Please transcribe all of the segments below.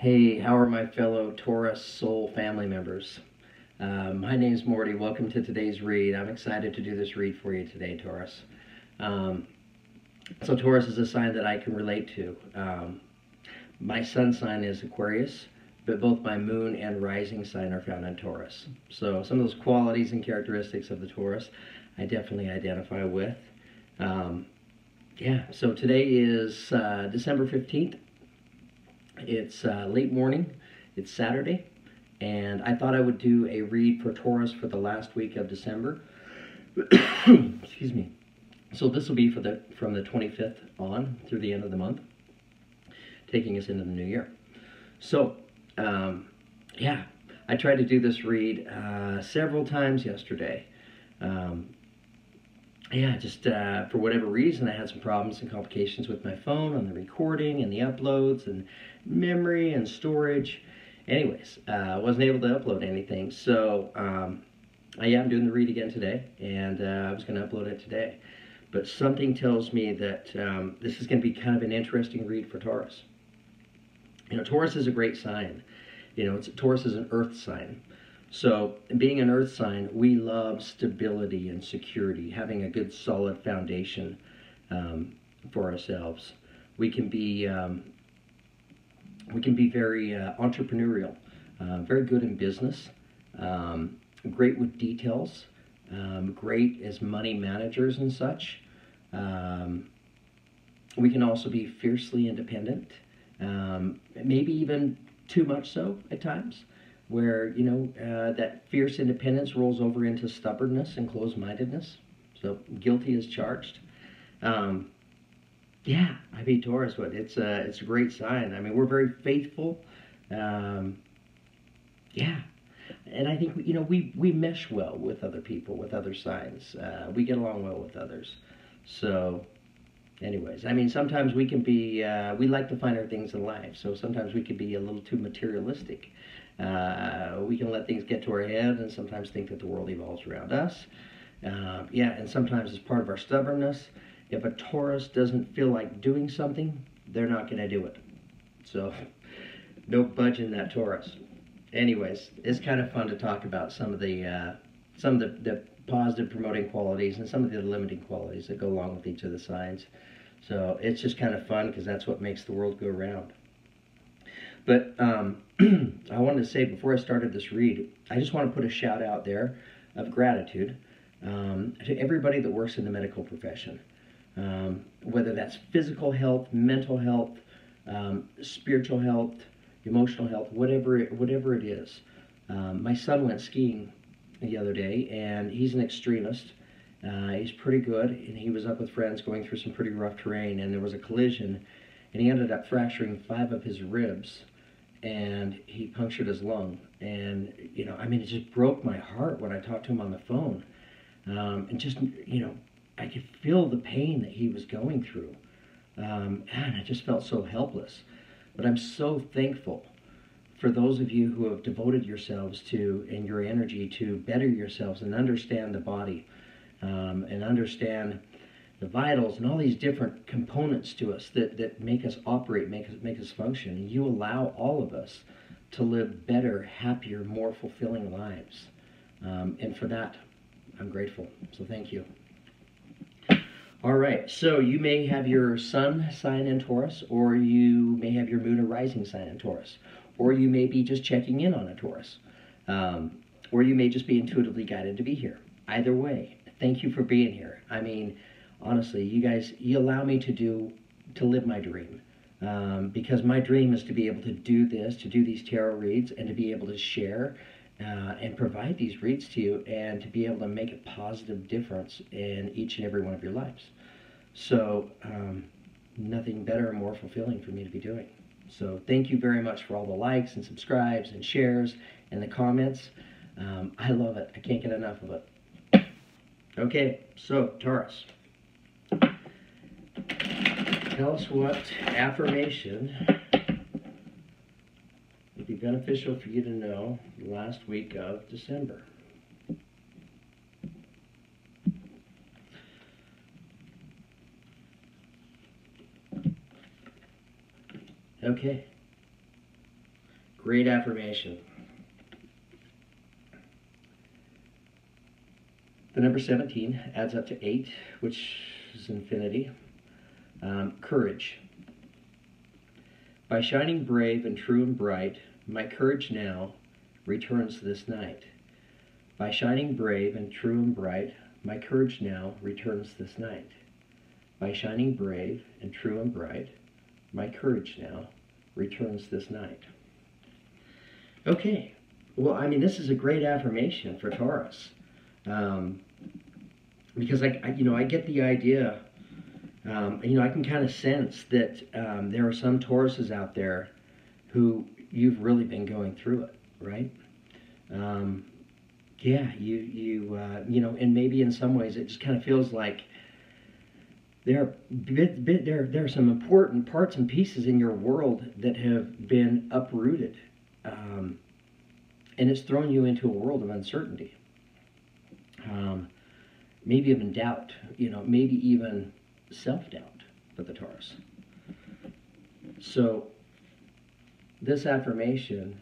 Hey, how are my fellow Taurus soul family members? My name's Morty. Welcome to today's read. I'm excited to do this read for you today, Taurus. So Taurus is a sign that I can relate to. My sun sign is Aquarius, but both my moon and rising sign are found in Taurus. So some of those qualities and characteristics of the Taurus I definitely identify with. So today is December 15th. It's late morning, it's Saturday, and I thought I would do a read for Taurus for the last week of December. Excuse me. So this will be from the 25th on through the end of the month, taking us into the new year. So, I tried to do this read several times yesterday. For whatever reason, I had some problems and complications with my phone on the recording and the uploads and memory and storage. Anyways, I wasn't able to upload anything. So, I'm doing the read again today, and I was going to upload it today. But something tells me that this is going to be kind of an interesting read for Taurus. You know, Taurus is a great sign. You know, Taurus is an earth sign. So, being an earth sign, we love stability and security, having a good solid foundation for ourselves. We can be very entrepreneurial, very good in business, great with details, great as money managers and such. We can also be fiercely independent, maybe even too much so at times, where, that fierce independence rolls over into stubbornness and closed-mindedness. So guilty as charged. Taurus, it's a great sign. I mean, we're very faithful. And I think, we mesh well with other people, with other signs. We get along well with others. So, anyways, I mean, sometimes we can be, we like the finer things in life. So sometimes we can be a little too materialistic. We can let things get to our head and sometimes think that the world evolves around us. And sometimes it's part of our stubbornness. If a Taurus doesn't feel like doing something, they're not going to do it. So, no budging that Taurus. Anyways, it's kind of fun to talk about some of the positive promoting qualities and some of the limiting qualities that go along with each of the signs. So it's just kind of fun because that's what makes the world go round. But I wanted to say before I started this read, I just want to put a shout out there of gratitude to everybody that works in the medical profession, whether that's physical health, mental health, spiritual health, emotional health, whatever it is. My son went skiing the other day, and he's an extremist. He's pretty good, and he was up with friends going through some pretty rough terrain, and there was a collision, and he ended up fracturing 5 of his ribs, and he punctured his lung. And, it just broke my heart when I talked to him on the phone. And just, I could feel the pain that he was going through. And I just felt so helpless. But I'm so thankful for those of you who have devoted yourselves to, and your energy to better yourselves and understand the body, and understand the vitals and all these different components to us that make us operate, make us function. And you allow all of us to live better, happier, more fulfilling lives. And for that, I'm grateful. So thank you. All right, so you may have your sun sign in Taurus, or you may have your moon or rising sign in Taurus, or you may be just checking in on a Taurus, or you may just be intuitively guided to be here. Either way, thank you for being here. I mean, honestly, you guys, you allow me to live my dream, because my dream is to be able to do this, to do these tarot reads, and to be able to share and provide these reads to you, and to be able to make a positive difference in each and every one of your lives. So, nothing better and more fulfilling for me to be doing. So thank you very much for all the likes and subscribes and shares and the comments. I love it. I can't get enough of it. Okay, so Taurus, tell us what affirmation would be beneficial for you to know the last week of December. Okay. Great affirmation. The number 17 adds up to 8, which is infinity. Courage. By shining brave and true and bright, my courage now returns this night. By shining brave and true and bright, my courage now returns this night. By shining brave and true and bright, my courage now returns this night. Okay, well, I mean, this is a great affirmation for Taurus, because I get the idea. I can kind of sense that there are some Tauruses out there who you've really been going through it, right? Yeah, and maybe in some ways it just kind of feels like there are some important parts and pieces in your world that have been uprooted, and it's thrown you into a world of uncertainty, maybe even doubt, maybe even self-doubt for the Taurus. So this affirmation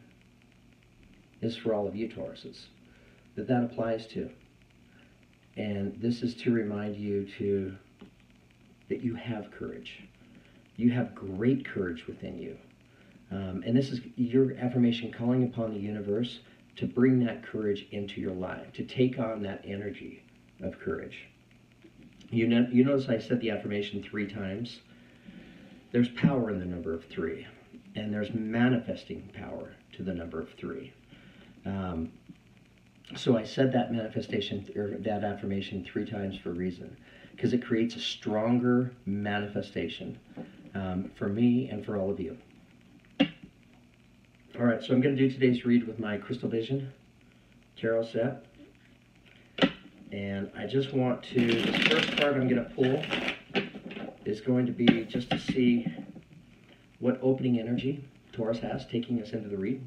is for all of you Tauruses that applies to. And this is to remind you that you have courage. You have great courage within you. And this is your affirmation calling upon the universe to bring that courage into your life, to take on that energy of courage. You notice I said the affirmation 3 times. There's power in the number of 3, and there's manifesting power to the number of 3. So I said that manifestation, or that affirmation 3 times for a reason, because it creates a stronger manifestation for me and for all of you. All right, so I'm going to do today's read with my Crystal Vision tarot set. And I just want to, this first card I'm going to pull is going to be just to see what opening energy Taurus has taking us into the read.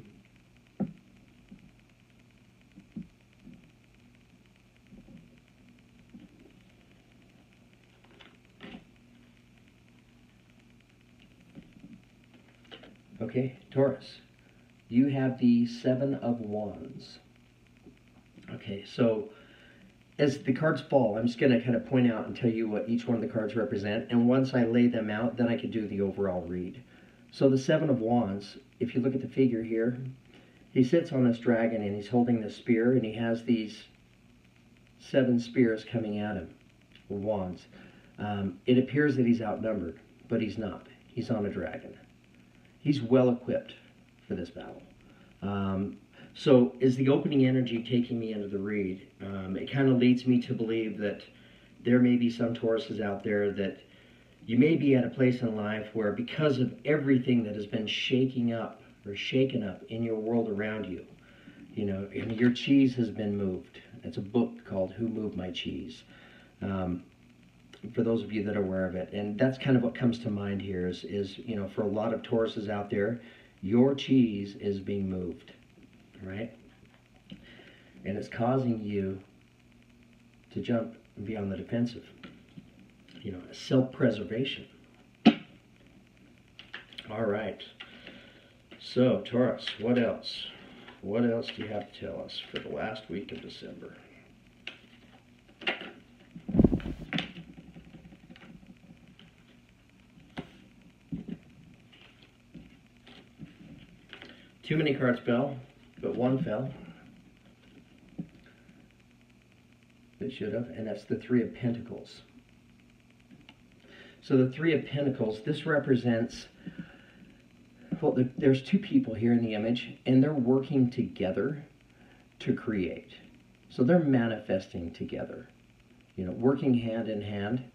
Okay, Taurus, you have the 7 of Wands. Okay, so as the cards fall, I'm just going to kind of point out and tell you what each one of the cards represent. And once I lay them out, then I can do the overall read. So the 7 of Wands, if you look at the figure here, he sits on this dragon and he's holding this spear, and he has these 7 spears coming at him, wands. It appears that he's outnumbered, but he's not. He's on a dragon. He's well equipped for this battle. So is the opening energy taking me into the read? It kind of leads me to believe that there may be some Tauruses out there that you may be at a place in life where, because of everything that has been shaken up in your world around you, and your cheese has been moved. It's a book called Who Moved My Cheese? For those of you that are aware of it. And that's kind of what comes to mind here is for a lot of Tauruses out there, your cheese is being moved, right? And it's causing you to jump and be on the defensive. Self-preservation. All right. So, Taurus, what else? What else do you have to tell us for the last week of December? Too many cards fell, but one fell. It should have, and that's the 3 of Pentacles. So the 3 of Pentacles, this represents, well, there's 2 people here in the image, and they're working together to create. So they're manifesting together, working hand in hand.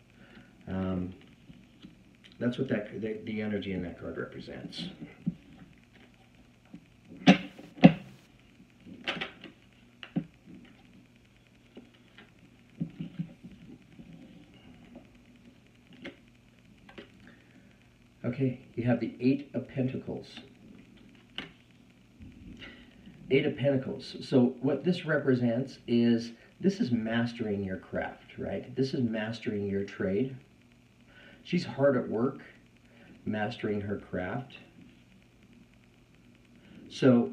That's what the energy in that card represents. Okay, you have the 8 of Pentacles. 8 of Pentacles. So what this represents is, this is mastering your craft, right? This is mastering your trade. She's hard at work, mastering her craft. So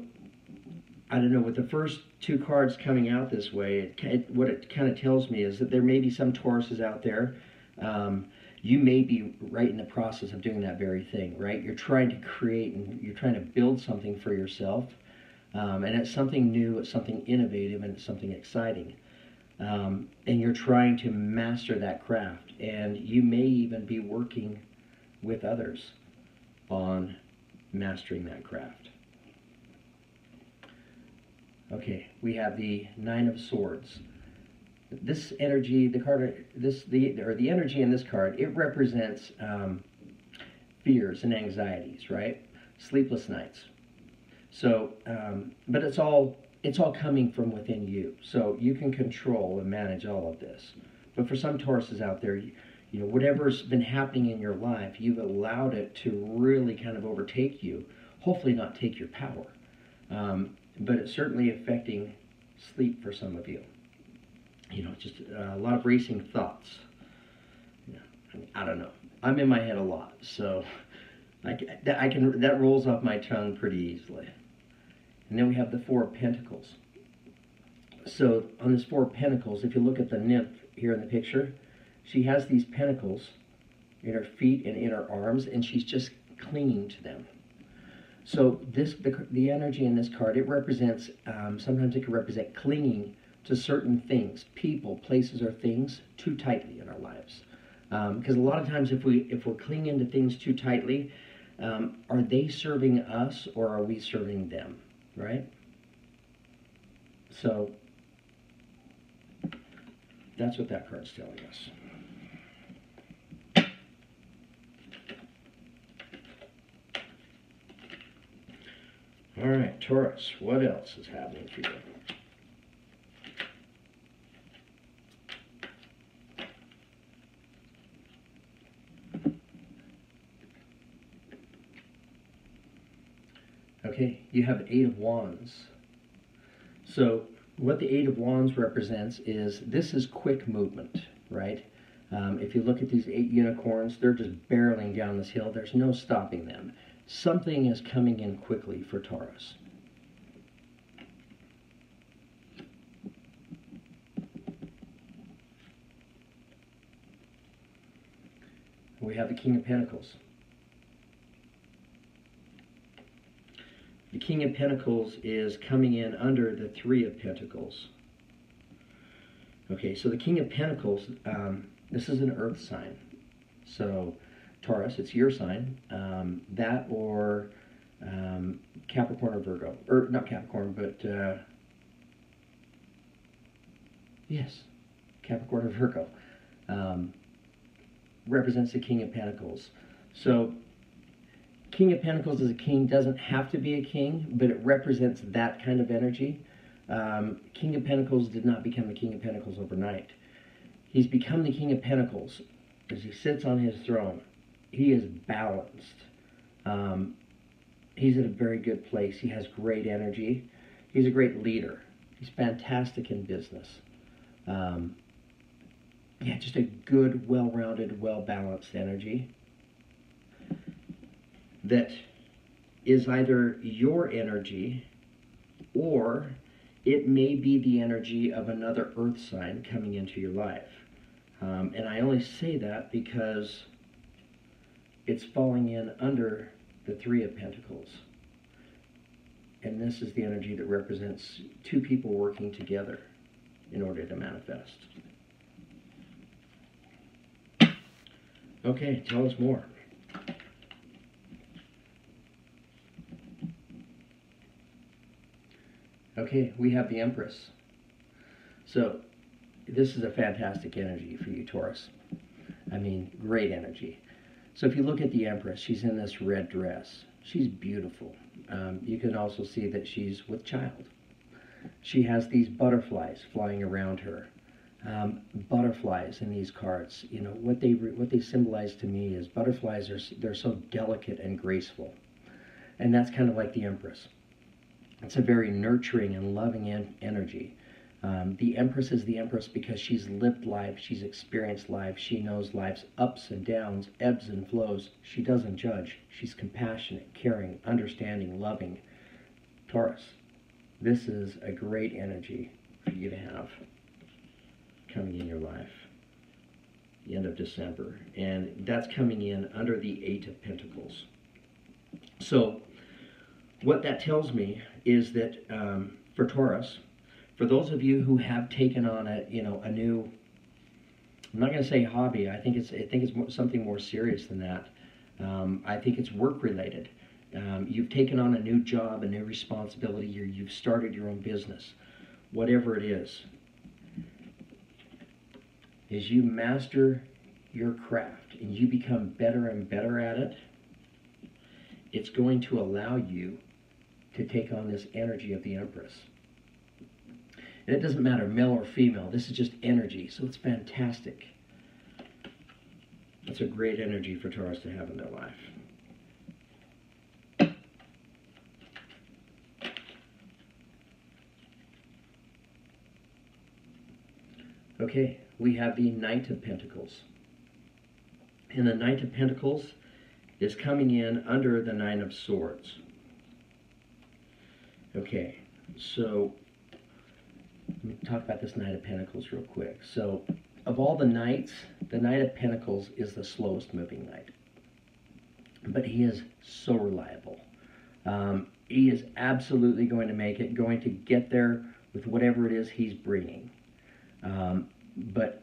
I don't know, with the first two cards coming out this way, what it kind of tells me is that there may be some Tauruses out there. You may be right in the process of doing that very thing, right? You're trying to create and you're trying to build something for yourself. And it's something new, it's something innovative, and it's something exciting. And you're trying to master that craft. And you may even be working with others on mastering that craft. Okay, we have the Nine of Swords. This energy, the energy in this card, it represents fears and anxieties, right? Sleepless nights. So, but it's all coming from within you. So you can control and manage all of this. But for some Tauruses out there, you know, whatever's been happening in your life, you've allowed it to really kind of overtake you. Hopefully not take your power. But it's certainly affecting sleep for some of you. You know, just a lot of racing thoughts. Yeah, I don't know. I'm in my head a lot, so that rolls off my tongue pretty easily. And then we have the Four of Pentacles. So on this Four of Pentacles, if you look at the nymph here in the picture, she has these pentacles in her feet and in her arms, and she's just clinging to them. So the energy in this card, it represents, sometimes it can represent clinging to certain things, people, places, or things too tightly in our lives. Because a lot of times if we're clinging to things too tightly, are they serving us or are we serving them, right? So that's what that card's telling us. All right, Taurus, what else is happening for you? Okay, you have Eight of Wands. So what the Eight of Wands represents is this is quick movement, right? If you look at these 8 unicorns, they're just barreling down this hill. There's no stopping them. Something is coming in quickly for Taurus. We have the King of Pentacles. The King of Pentacles is coming in under the Three of Pentacles. Okay, so the King of Pentacles, this is an earth sign. So Taurus, it's your sign. That or Capricorn or Virgo. Or not Capricorn, but yes, Capricorn or Virgo. Represents the King of Pentacles. So King of Pentacles as a king doesn't have to be a king, but it represents that kind of energy. King of Pentacles did not become the King of Pentacles overnight. He's become the King of Pentacles as he sits on his throne. He is balanced. He's in a very good place. He has great energy. He's a great leader. He's fantastic in business. Yeah, just a good, well-rounded, well-balanced energy that is either your energy or it may be the energy of another earth sign coming into your life. And I only say that because it's falling in under the Three of Pentacles. And this is the energy that represents two people working together in order to manifest. Okay, tell us more. Okay, we have the Empress. So this is a fantastic energy for you, Taurus. I mean, great energy. So if you look at the Empress, she's in this red dress. She's beautiful. You can also see that she's with child. She has these butterflies flying around her. Butterflies in these cards, you know, what they symbolize to me is butterflies they're so delicate and graceful. And that's kind of like the Empress. It's a very nurturing and loving energy. The Empress is the Empress because she's lived life, she's experienced life, she knows life's ups and downs, ebbs and flows. She doesn't judge. She's compassionate, caring, understanding, loving. Taurus, this is a great energy for you to have coming in your life, the end of December. And that's coming in under the 8 of Pentacles. So what that tells me is that for Taurus, for those of you who have taken on a new, I'm not going to say hobby. I think it's something more serious than that. I think it's work related. You've taken on a new job, a new responsibility. You've started your own business, whatever it is. As you master your craft and you become better and better at it, it's going to allow you to take on this energy of the Empress. And it doesn't matter male or female, this is just energy, so it's fantastic. It's a great energy for Taurus to have in their life. Okay, we have the Knight of Pentacles. And the Knight of Pentacles is coming in under the 9 of Swords. Okay, so let me talk about this Knight of Pentacles real quick. So, of all the Knights, the Knight of Pentacles is the slowest moving Knight. But he is so reliable. He is absolutely going to make it, going to get there with whatever it is he's bringing. But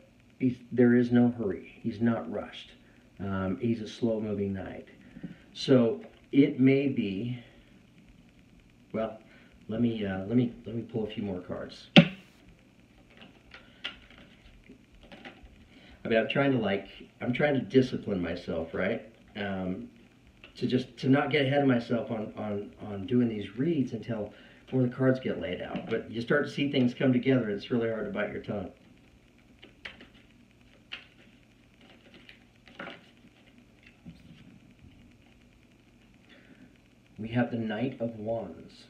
there is no hurry. He's not rushed. He's a slow-moving Knight. So it may be. Well, let me pull a few more cards. I mean, I'm trying to discipline myself, right? To not get ahead of myself on doing these reads until before the cards get laid out. But you start to see things come together, and it's really hard to bite your tongue. We have the Knight of Wands.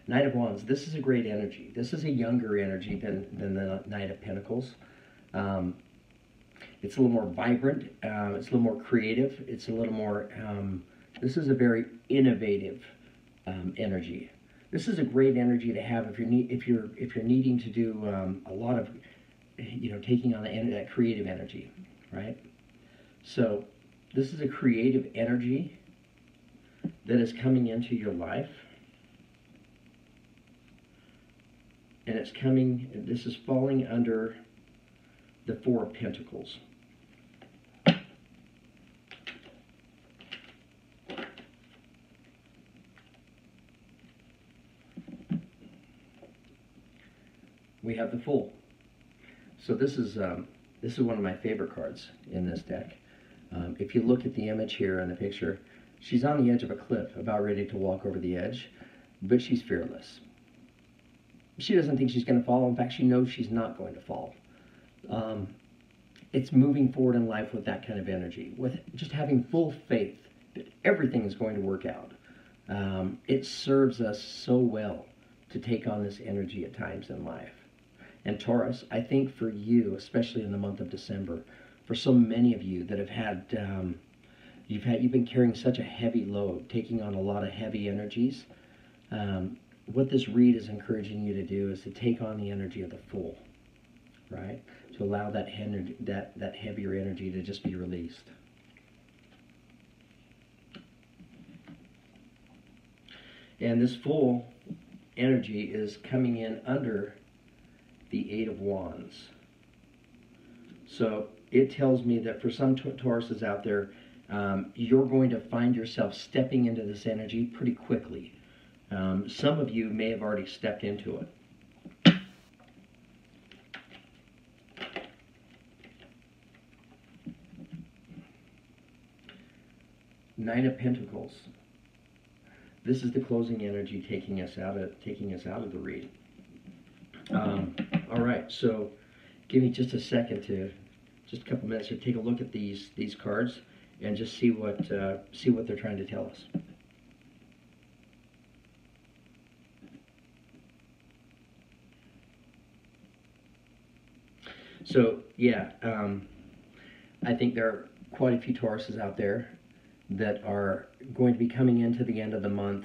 Knight of Wands, this is a great energy. This is a younger energy than the Knight of Pentacles. It's a little more vibrant. It's a little more creative. It's a little more, this is a very innovative energy. This is a great energy to have if you're needing to do a lot of, taking on that creative energy, right? So this is a creative energy that is coming into your life. And this is falling under the 4 of Pentacles. We have the Fool. So this is one of my favorite cards in this deck. If you look at the image here in the picture, she's on the edge of a cliff, about ready to walk over the edge, but she's fearless. She doesn't think she's going to fall. In fact, she knows she's not going to fall. It's moving forward in life with that kind of energy, with just having full faith that everything is going to work out. It serves us so well to take on this energy at times in life. And Taurus, I think for you, especially in the month of December, for so many of you that have had, you've been carrying such a heavy load, taking on a lot of heavy energies. What this read is encouraging you to do is to take on the energy of the Fool, right? To allow that heavier energy to just be released. And this Fool energy is coming in under the 8 of Wands. So it tells me that for some Tauruses out there, you're going to find yourself stepping into this energy pretty quickly. Some of you may have already stepped into it. Nine of Pentacles. This is the closing energy taking us out of the read. All right, so give me just a couple minutes to take a look at these cards and just see what they're trying to tell us. So yeah, I think there are quite a few Tauruses out there that are going to be coming into the end of the month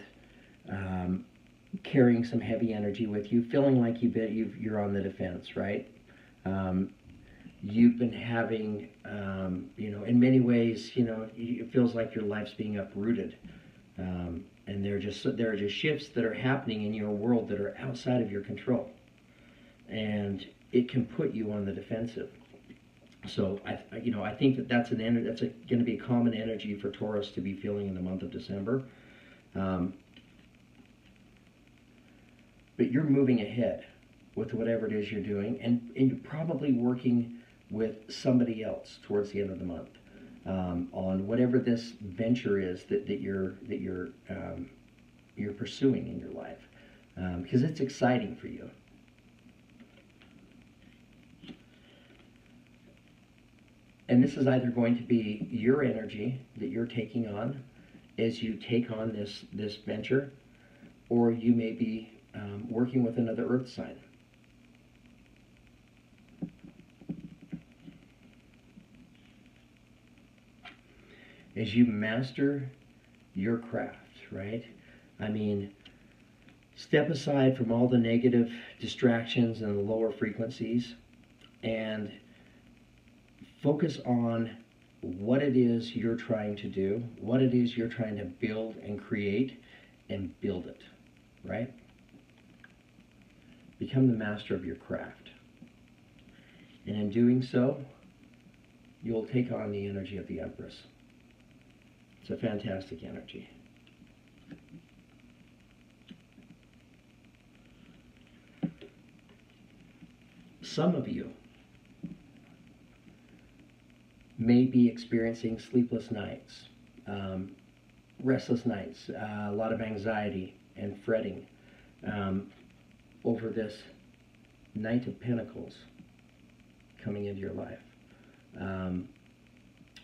carrying some heavy energy with you, feeling like you're on the defense, right? Um, you've been having, in many ways, it feels like your life's being uprooted. And there are just shifts that are happening in your world that are outside of your control. And it can put you on the defensive. So I think that's going to be a common energy for Taurus to be feeling in the month of December. But you're moving ahead with whatever it is you're doing, and you're probably working with somebody else towards the end of the month on whatever this venture is that you're pursuing in your life, because it's exciting for you. And this is either going to be your energy that you're taking on as you take on this venture, or you may be working with another earth sign. As you master your craft, right? I mean, step aside from all the negative distractions and the lower frequencies and focus on what it is you're trying to do, what it is you're trying to build and create, and build it, right? Become the master of your craft. And in doing so, you'll take on the energy of the Empress. It's a fantastic energy. Some of you may be experiencing sleepless nights, restless nights, a lot of anxiety and fretting over this Knight of Pentacles coming into your life.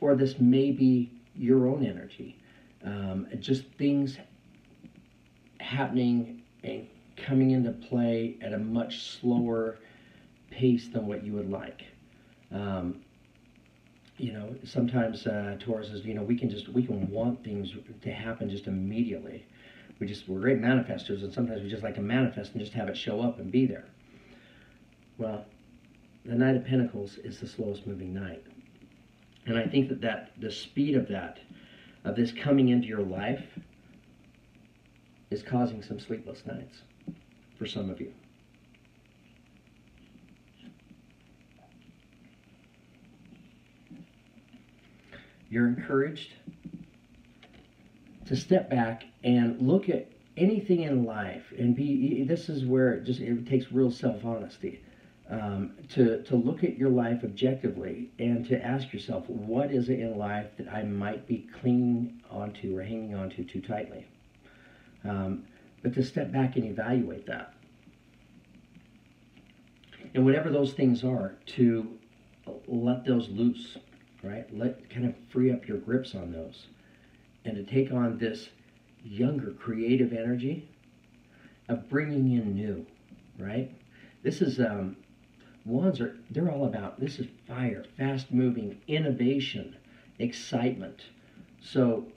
Or this may be your own energy. Just things happening and coming into play at a much slower pace than what you would like. Sometimes Taurus is, we can want things to happen just immediately. We're great manifestors, and sometimes we just like to manifest and just have it show up and be there. Well, the Knight of Pentacles is the slowest moving knight. And I think that the speed of this coming into your life is causing some sleepless nights for some of you. You're encouraged to step back and look at anything in life and this is where it takes real self-honesty, to look at your life objectively and to ask yourself, what is it in life that I might be clinging onto or hanging onto too tightly? But to step back and evaluate that. And whatever those things are, to let those loose, right? Kind of free up your grips on those. And to take on this younger creative energy of bringing in new, right? This is, wands they're all about, this is fire, fast moving, innovation, excitement. So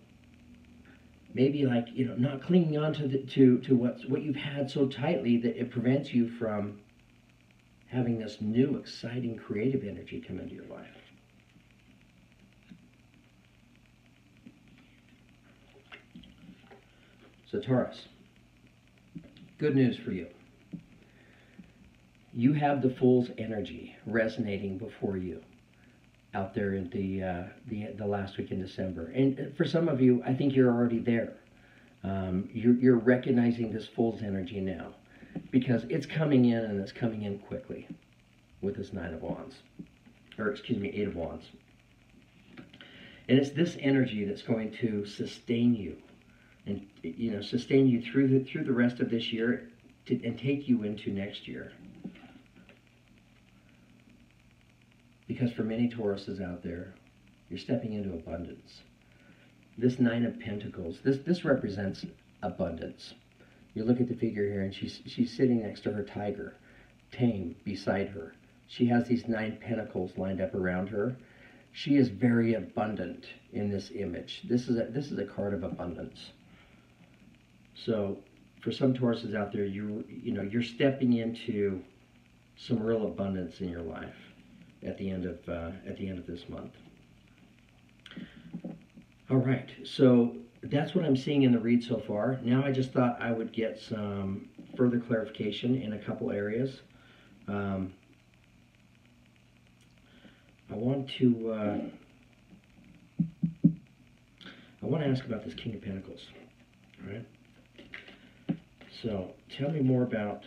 maybe not clinging on to what you've had so tightly that it prevents you from having this new, exciting, creative energy come into your life. So Taurus, good news for you. You have the Fool's energy resonating before you out there in the last week in December. And for some of you, I think you're already there. You're recognizing this Fool's energy now because it's coming in, and it's coming in quickly with this Eight of Wands. And it's this energy that's going to sustain you and sustain you through the rest of this year and take you into next year. Because for many Tauruses out there, you're stepping into abundance. This Nine of Pentacles, this represents abundance. You look at the figure here, and she's sitting next to her tiger, tame, beside her. She has these 9 pentacles lined up around her. She is very abundant in this image. This is a card of abundance. So for some Tauruses out there, you're stepping into some real abundance in your life at the end of this month. All right, so that's what I'm seeing in the read so far. Now I just thought I would get some further clarification in a couple areas. I want to ask about this King of Pentacles. All right. So tell me more about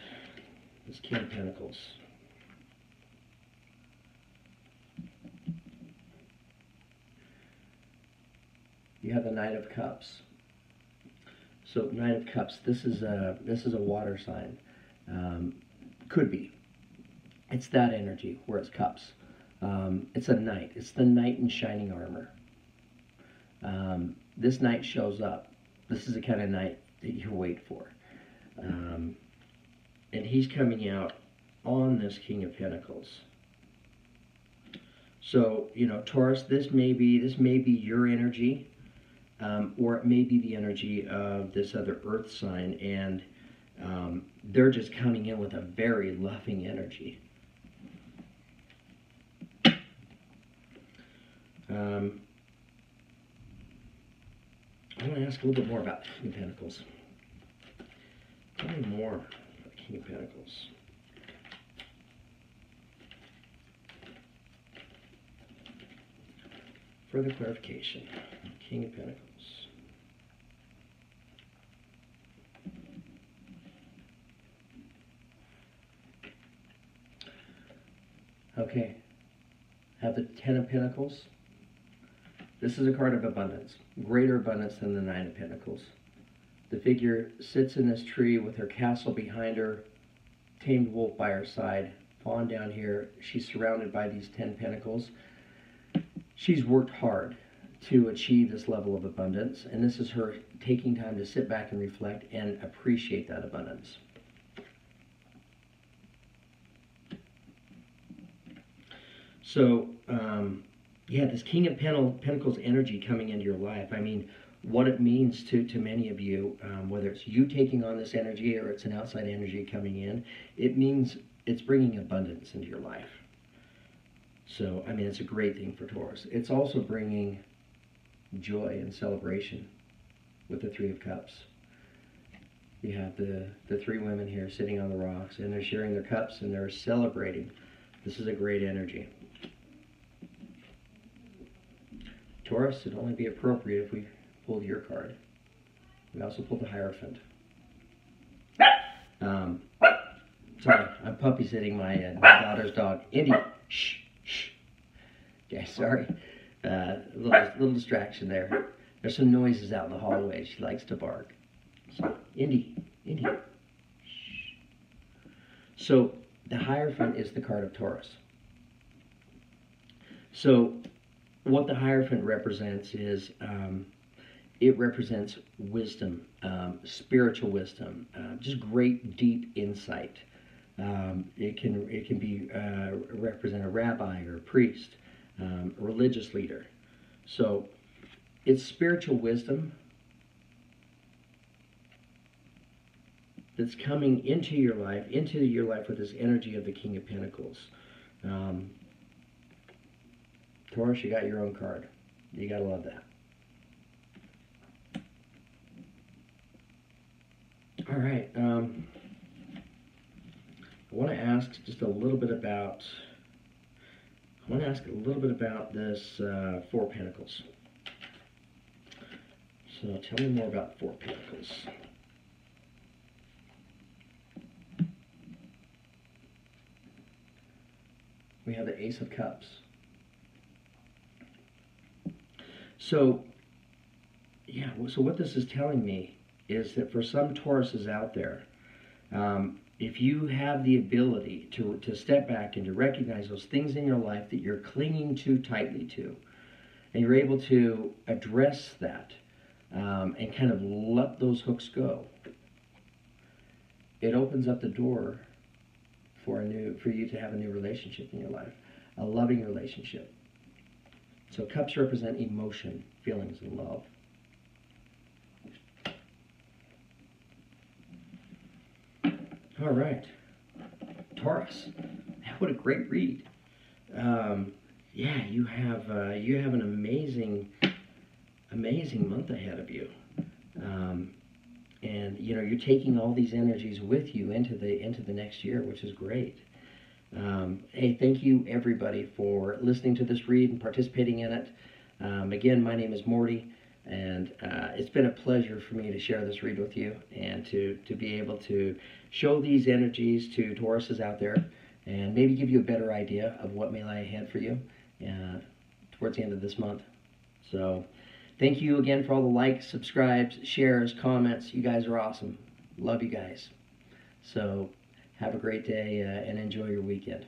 this King of Pentacles. You have the Knight of Cups. So Knight of Cups. This is a water sign. Could be. It's that energy where it's cups. It's a knight. It's the knight in shining armor. This knight shows up. This is the kind of knight that you wait for. And he's coming out on this King of Pentacles. So, Taurus, this may be your energy, or it may be the energy of this other earth sign, and they're just coming in with a very loving energy. I want to ask a little bit more about the King of Pentacles. Tell me more about the King of Pentacles. Further clarification. King of Pentacles. Okay. Have the Ten of Pentacles. This is a card of abundance. Greater abundance than the Nine of Pentacles. The figure sits in this tree with her castle behind her, tamed wolf by her side, fawn down here. She's surrounded by these 10 pentacles. She's worked hard to achieve this level of abundance, and this is her taking time to sit back and reflect and appreciate that abundance. So, yeah, this King of Pentacles energy coming into your life. I mean, what it means to many of you, whether it's you taking on this energy or it's an outside energy coming in, it means it's bringing abundance into your life. So, I mean, it's a great thing for Taurus. It's also bringing joy and celebration with the Three of Cups. You have the three women here sitting on the rocks, and they're sharing their cups and they're celebrating. This is a great energy. Taurus, it'd only be appropriate if we pulled your card. We also pulled the Hierophant. Sorry, I'm puppy sitting my daughter's dog. Indy, shh, shh. Okay, sorry. Little distraction there. There's some noises out in the hallway. She likes to bark. So, Indy. Shh. So, the Hierophant is the card of Taurus. So, what the Hierophant represents is, it represents wisdom, spiritual wisdom, just great deep insight. It can be represent a rabbi or a priest, a religious leader. So it's spiritual wisdom that's coming into your life with this energy of the King of Pentacles. Taurus, you got your own card. You gotta love that. All right. I want to ask just a little bit about. I want to ask a little bit about this Four of Pentacles. So tell me more about Four of Pentacles. We have the Ace of Cups. So, yeah, so what this is telling me is that for some Tauruses out there, if you have the ability to step back and to recognize those things in your life that you're clinging too tightly to, and you're able to address that and kind of let those hooks go, it opens up the door for you to have a new relationship in your life, a loving relationship. So cups represent emotion, feelings, and love. All right. Taurus. What a great read. Yeah, you have an amazing month ahead of you. And you know, you're taking all these energies with you into the next year, which is great. Hey, thank you everybody for listening to this read and participating in it. Again, my name is Morty, and it's been a pleasure for me to share this read with you and to be able to show these energies to Tauruses out there and maybe give you a better idea of what may lie ahead for you towards the end of this month. So thank you again for all the likes, subscribes, shares, comments. You guys are awesome. Love you guys. So have a great day and enjoy your weekend.